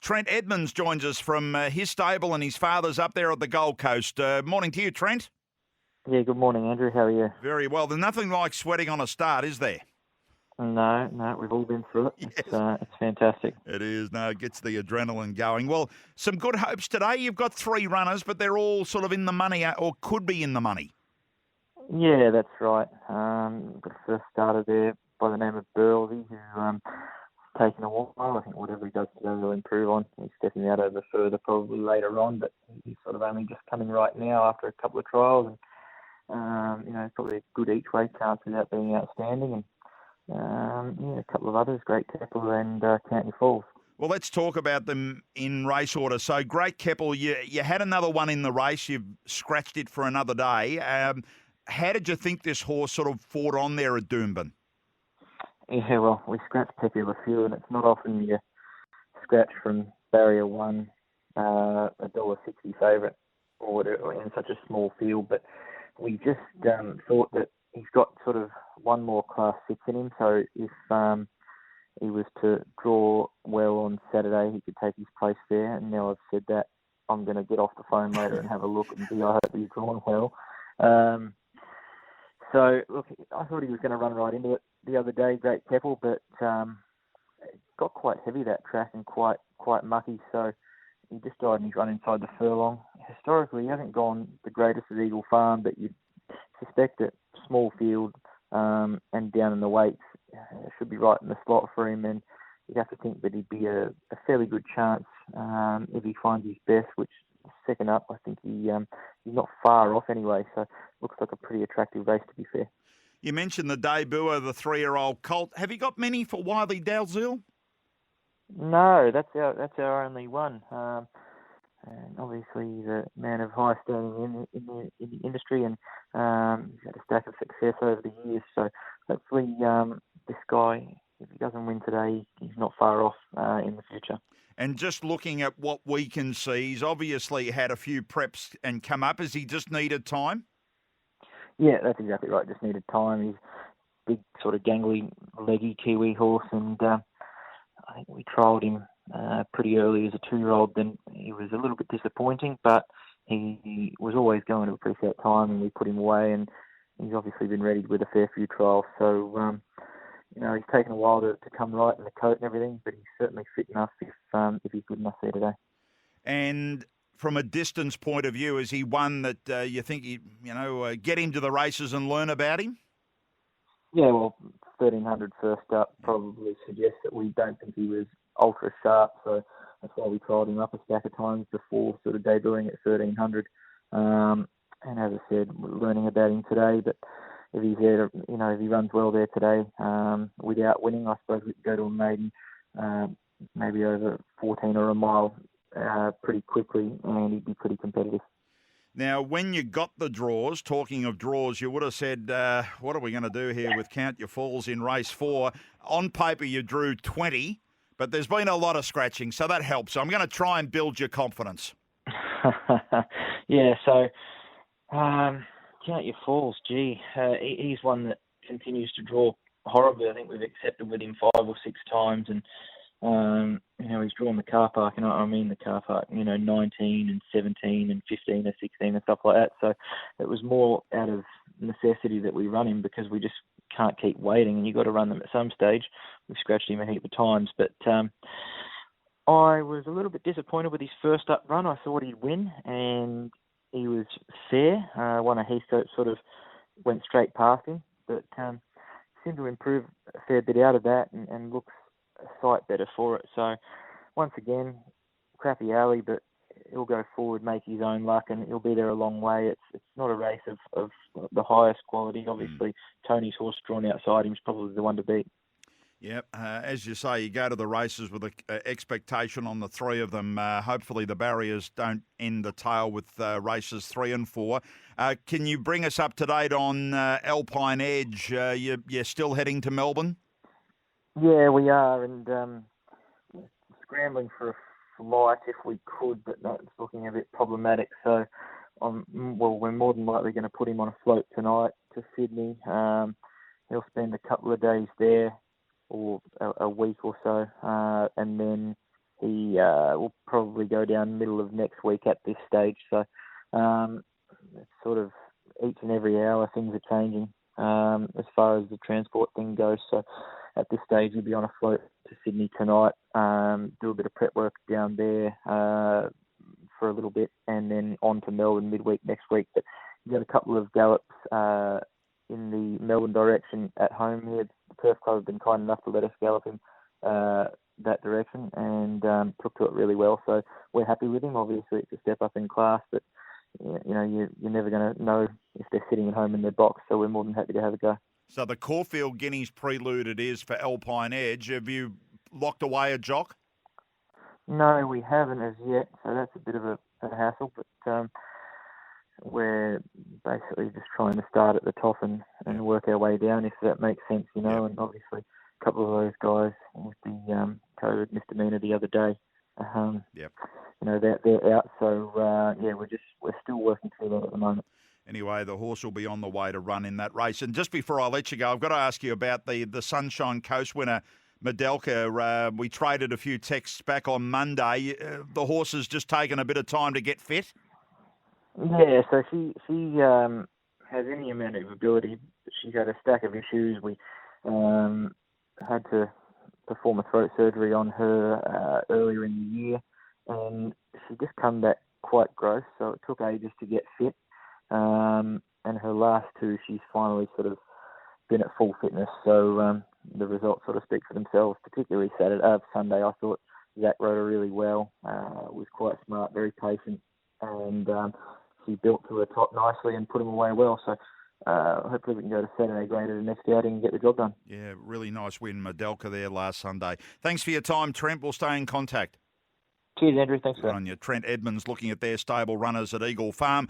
Trent Edmonds joins us from his stable, and his father's up there at the Gold Coast. Morning to you, Trent. Yeah, good morning, Andrew. How are you? Very well. There's nothing like sweating on a start, is there? No, we've all been through it. Yes. It's fantastic. It is. No, it gets the adrenaline going. Well, some good hopes today. You've got 3 runners, but they're all sort of in the money or could be in the money. Yeah, that's right. The first starter there by the name of Burlsy, who's taken a while. I think whatever he does today will improve on. He's stepping out over further probably later on, but he's sort of only just coming right now after a couple of trials. And, probably a good each way chance without being outstanding. And a couple of others, Great Keppel and County Falls. Well, let's talk about them in race order. So, Great Keppel, you had another one in the race. You've scratched it for another day. How did you think this horse sort of fought on there at Doomben? Yeah, well, we scratched Pepe Le Feu, and it's not often you scratch from barrier 1, $1.60 favourite or whatever in such a small field. But we just thought that he's got sort of one more class 6 in him, so if he was to draw well on Saturday, he could take his place there. And now I've said that, I'm going to get off the phone later and have a look and see. I hope he's drawn well. So, look, I thought he was going to run right into it the other day, Great Keppel, but it got quite heavy, that track, and quite mucky, so he just died and he's run inside the furlong. Historically, he hasn't gone the greatest at Eagle Farm, but you'd suspect that small field and down in the weights should be right in the slot for him, and you'd have to think that he'd be a fairly good chance if he finds his best, which second up, I think he's not far off anyway, so looks like a pretty attractive race, to be fair. You mentioned the debut of the 3-year-old colt. Have you got many for Wiley Dalziel? No, that's our only one. And obviously he's a man of high standing in the industry, and he's had a stack of success over the years. So hopefully this guy, if he doesn't win today, he's not far off in the future. And just looking at what we can see, he's obviously had a few preps and come up. Has he just needed time? Yeah, that's exactly right. Just needed time. He's a big, sort of gangly, leggy Kiwi horse, and I think we trialled him pretty early as a 2-year-old. Then he was a little bit disappointing, but he was always going to appreciate time, and we put him away, and he's obviously been readied with a fair few trials. So, he's taken a while to come right in the coat and everything, but he's certainly fit enough if he's good enough there today. And from a distance point of view, is he one that you think, get him to the races and learn about him? Yeah, well, 1,300 first up probably suggests that we don't think he was ultra sharp, so that's why we trialled him up a stack of times before sort of debuting at 1,300. And as I said, we're learning about him today, but if he's there, if he runs well there today without winning, I suppose we could go to a maiden, maybe over 14 or a mile pretty quickly, and he'd be pretty competitive. Now, when you got the draws, talking of draws, you would have said, what are we going to do here with Count Your Falls in race 4? On paper, you drew 20, but there's been a lot of scratching, so that helps. So I'm going to try and build your confidence. Yeah, so Count Your Falls, he's one that continues to draw horribly. I think we've accepted with him 5 or 6 times, and he's drawn the car park, and I mean the car park, 19 and 17 and 15 or 16 and stuff like that. So it was more out of necessity that we run him, because we just can't keep waiting, and you've got to run them at some stage. We've scratched him a heap of times, but I was a little bit disappointed with his first up run. I thought he'd win, and he was fair. One of Heathcote sort of went straight past him, but seemed to improve a fair bit out of that, and looks a sight better for it. So once again, crappy alley, but he'll go forward, make his own luck, and he'll be there a long way. It's not a race of the highest quality. Obviously, Tony's horse drawn outside him is probably the one to beat. Yep. As you say, you go to the races with an expectation on the 3 of them. Hopefully the barriers don't end the tail with races 3 and 4. Can you bring us up to date on Alpine Edge? You're still heading to Melbourne? Yeah, we are, and scrambling for a flight if we could, but that's looking a bit problematic. So, we're more than likely going to put him on a float tonight to Sydney. He'll spend a couple of days there, or a week or so, and then he will probably go down middle of next week at this stage. So it's sort of each and every hour things are changing as far as the transport thing goes. So at this stage, he'll be on a float to Sydney tonight, do a bit of prep work down there for a little bit, and then on to Melbourne midweek next week. But he's got a couple of gallops in the Melbourne direction at home here. The Turf Club have been kind enough to let us gallop him that direction, and took to it really well. So we're happy with him. Obviously, it's a step up in class, but you're never going to know if they're sitting at home in their box. So we're more than happy to have a go. So the Caulfield Guineas prelude it is for Alpine Edge. Have you locked away a jock? No, we haven't as yet. So that's a bit of a hassle, but we're basically just trying to start at the top and work our way down, if that makes sense, Yep. And obviously a couple of those guys with the COVID misdemeanor the other day, Yep. they're out. So we're still working through that at the moment. Anyway, the horse will be on the way to run in that race. And just before I let you go, I've got to ask you about the Sunshine Coast winner, Medelka. We traded a few texts back on Monday. The horse has just taken a bit of time to get fit. Yeah, so she has any amount of ability, but she's had a stack of issues. We had to perform a throat surgery on her earlier in the year, and she just come back quite gross, so it took ages to get fit. And her last two, she's finally sort of been at full fitness, so the results sort of speak for themselves, particularly Sunday. I thought Zach rode her really well, was quite smart, very patient, and she built to her top nicely and put him away well. So hopefully we can go to Saturday grade at the next outing and get the job done. Yeah, really nice win, Medelka, there last Sunday. Thanks for your time, Trent. We'll stay in contact. Cheers, Andrew. Thanks for that. On you. Trent Edmonds looking at their stable runners at Eagle Farm.